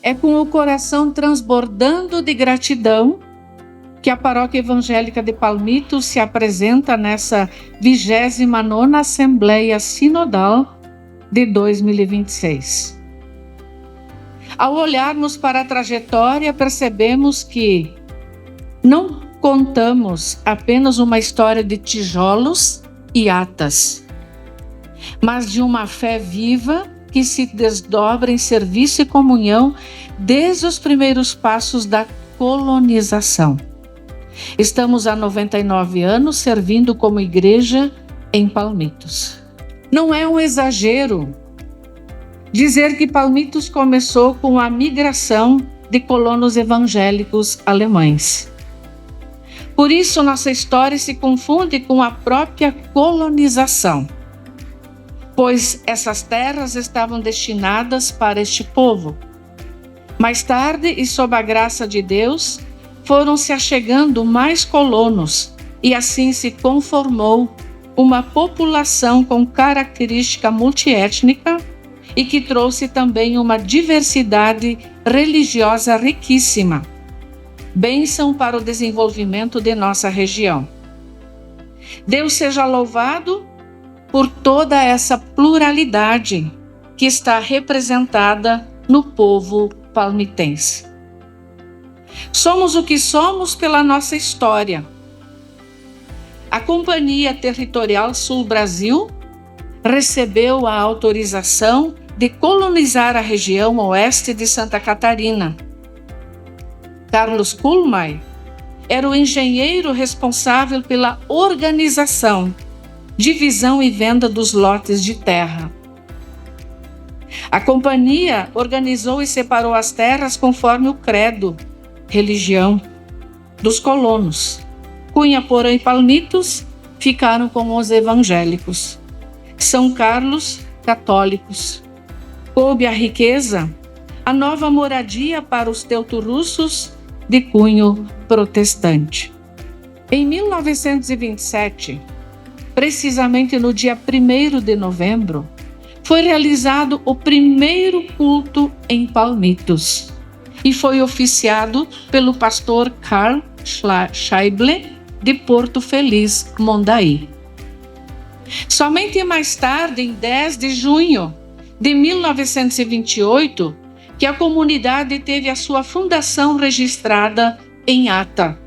É com o coração transbordando de gratidão que a Paróquia Evangélica de Palmitos se apresenta nessa 29ª Assembleia Sinodal de 2026. Ao olharmos para a trajetória, percebemos que não contamos apenas uma história de tijolos e atas, mas de uma fé viva que se desdobra em serviço e comunhão desde os primeiros passos da colonização. Estamos há 99 anos servindo como igreja em Palmitos. Não é um exagero dizer que Palmitos começou com a migração de colonos evangélicos alemães. Por isso, nossa história se confunde com a própria colonização, pois essas terras estavam destinadas para este povo. Mais tarde, e sob a graça de Deus, foram se achegando mais colonos e assim se conformou uma população com característica multiétnica e que trouxe também uma diversidade religiosa riquíssima, bênção para o desenvolvimento de nossa região. Deus seja louvado por toda essa pluralidade que está representada no povo palmitense. Somos o que somos pela nossa história. A Companhia Territorial Sul Brasil recebeu a autorização de colonizar a região oeste de Santa Catarina. Carlos Kuhlmeier era o engenheiro responsável pela organização, divisão e venda dos lotes de terra. A companhia organizou e separou as terras conforme o credo, religião dos colonos. Cunha, Porã e Palmitos ficaram com os evangélicos. São Carlos, católicos. Coube a riqueza, a nova moradia para os teutorussos de cunho protestante. Em 1927, precisamente no dia 1º de novembro, foi realizado o primeiro culto em Palmitos e foi oficiado pelo pastor Karl Scheible de Porto Feliz, Mondaí. Somente mais tarde, em 10 de junho de 1928, que a comunidade teve a sua fundação registrada em ata.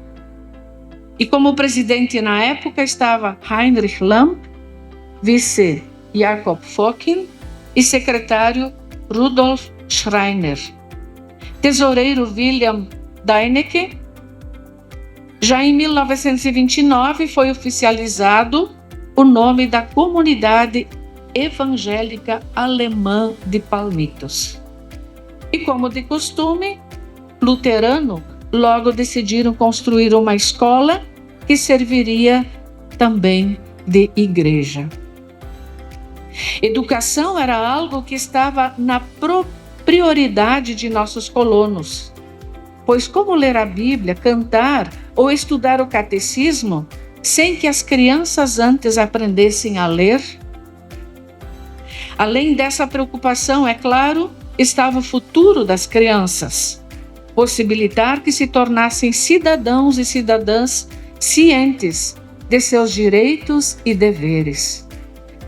E como presidente na época estava Heinrich Lamp, vice Jakob Focking e secretário Rudolf Schreiner. Tesoureiro William Deinecke. Já em 1929 foi oficializado o nome da Comunidade Evangélica Alemã de Palmitos. E como de costume, luterano, logo decidiram construir uma escola que serviria também de igreja. Educação era algo que estava na prioridade de nossos colonos, pois como ler a Bíblia, cantar ou estudar o catecismo sem que as crianças antes aprendessem a ler? Além dessa preocupação, é claro, estava o futuro das crianças, possibilitar que se tornassem cidadãos e cidadãs cientes de seus direitos e deveres,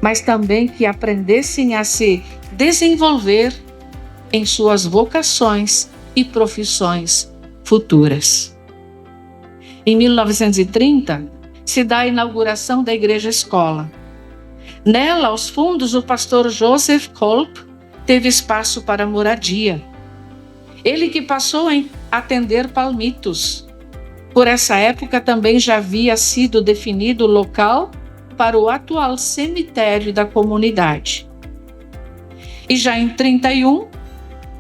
mas também que aprendessem a se desenvolver em suas vocações e profissões futuras. Em 1930, se dá a inauguração da Igreja Escola. Nela, aos fundos, o pastor Joseph Kolb teve espaço para moradia. Ele que passou a atender Palmitos. Por essa época também já havia sido definido o local para o atual cemitério da comunidade. E já em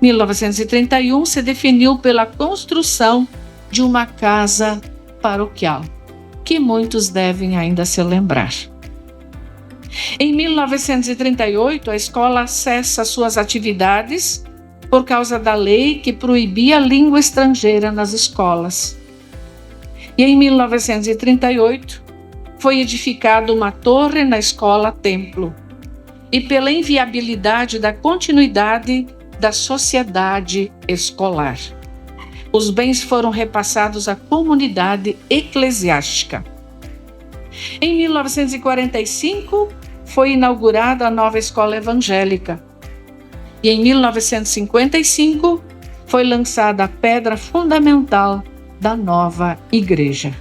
1931, se definiu pela construção de uma casa paroquial, que muitos devem ainda se lembrar. Em 1938, a escola cessa suas atividades por causa da lei que proibia a língua estrangeira nas escolas. E em 1938, foi edificada uma torre na escola-templo. E pela inviabilidade da continuidade da sociedade escolar. Os bens foram repassados à comunidade eclesiástica. Em 1945, foi inaugurada a nova escola evangélica. E em 1955, foi lançada a pedra fundamental da nova igreja.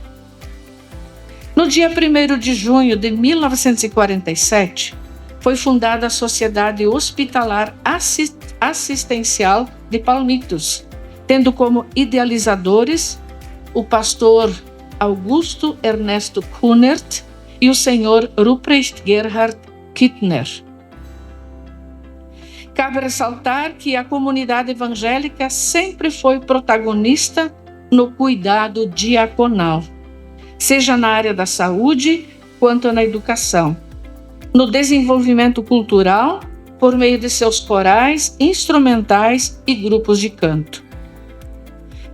No dia 1º de junho de 1947, foi fundada a Sociedade Hospitalar Assistencial de Palmitos, tendo como idealizadores o pastor Augusto Ernesto Kunert e o senhor Ruprecht Gerhard Kittner. Cabe ressaltar que a comunidade evangélica sempre foi protagonista no cuidado diaconal, seja na área da saúde quanto na educação, no desenvolvimento cultural, por meio de seus corais, instrumentais e grupos de canto.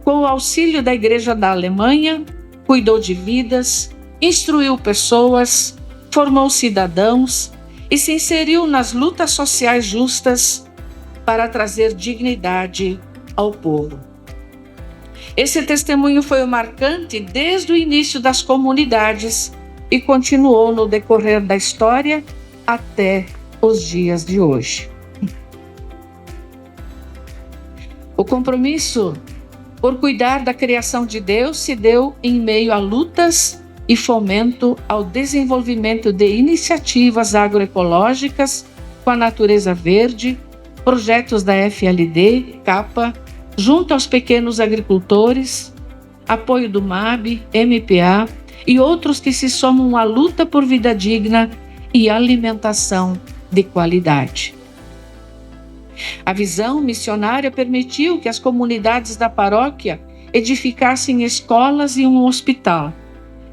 Com o auxílio da Igreja da Alemanha, cuidou de vidas, instruiu pessoas, formou cidadãos e se inseriu nas lutas sociais justas para trazer dignidade ao povo. Esse testemunho foi marcante desde o início das comunidades e continuou no decorrer da história até os dias de hoje. O compromisso por cuidar da criação de Deus se deu em meio a lutas e fomento ao desenvolvimento de iniciativas agroecológicas com a natureza verde, projetos da FLD, CAPA, junto aos pequenos agricultores, apoio do MAB, MPA e outros que se somam à luta por vida digna e alimentação de qualidade. A visão missionária permitiu que as comunidades da paróquia edificassem escolas e um hospital,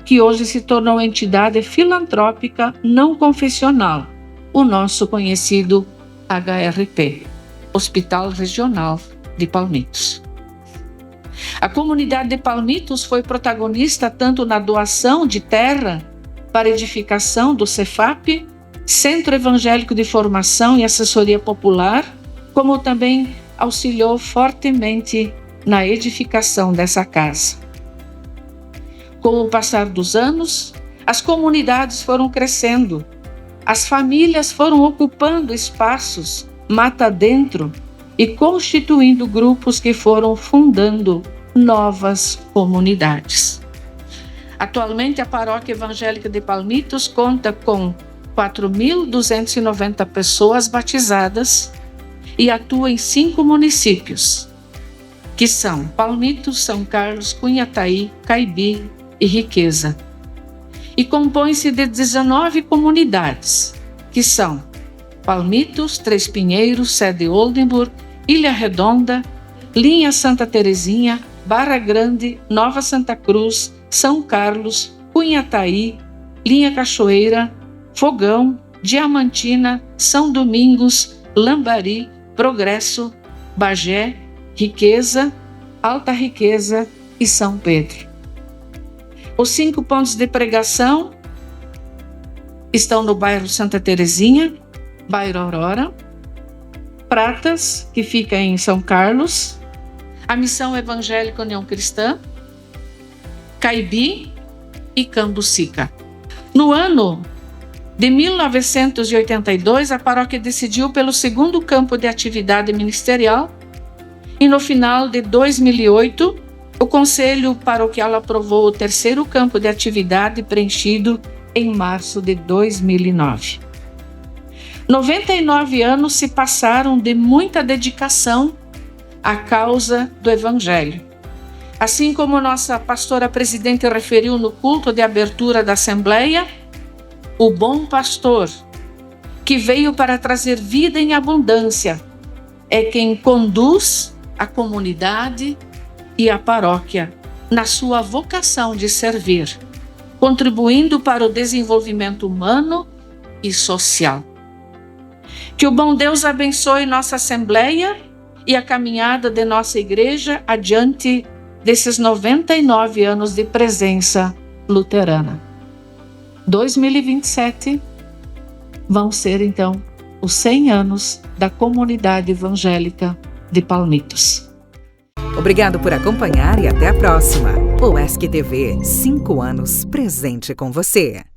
que hoje se tornou entidade filantrópica não confessional, o nosso conhecido HRP, Hospital Regional de Palmitos. A comunidade de Palmitos foi protagonista tanto na doação de terra para edificação do Cefap, Centro Evangélico de Formação e Assessoria Popular, como também auxiliou fortemente na edificação dessa casa. Com o passar dos anos, as comunidades foram crescendo, as famílias foram ocupando espaços mata dentro e constituindo grupos que foram fundando novas comunidades. Atualmente, a Paróquia Evangélica de Palmitos conta com 4.290 pessoas batizadas e atua em 5 municípios, que são Palmitos, São Carlos, Cunhataí, Caibi e Riqueza. E compõe-se de 19 comunidades, que são Palmitos, Três Pinheiros, Sede Oldenburg, Ilha Redonda, Linha Santa Terezinha, Barra Grande, Nova Santa Cruz, São Carlos, Cunhataí, Linha Cachoeira, Fogão, Diamantina, São Domingos, Lambari, Progresso, Bagé, Riqueza, Alta Riqueza e São Pedro. Os 5 pontos de pregação estão no bairro Santa Terezinha, bairro Aurora, Pratas, que fica em São Carlos, a Missão Evangélica União Cristã, Caibi e Cambucica. No ano de 1982, a paróquia decidiu pelo 2º campo de atividade ministerial e no final de 2008, o Conselho Paroquial aprovou o 3º campo de atividade preenchido em março de 2009. 99 anos se passaram de muita dedicação à causa do Evangelho. Assim como nossa pastora presidente referiu no culto de abertura da Assembleia, o bom pastor, que veio para trazer vida em abundância, é quem conduz a comunidade e a paróquia na sua vocação de servir, contribuindo para o desenvolvimento humano e social. Que o bom Deus abençoe nossa Assembleia e a caminhada de nossa igreja adiante desses 99 anos de presença luterana. 2027 vão ser, então, os 100 anos da comunidade evangélica de Palmitos. Obrigado por acompanhar e até a próxima. O ESC TV, 5 anos presente com você.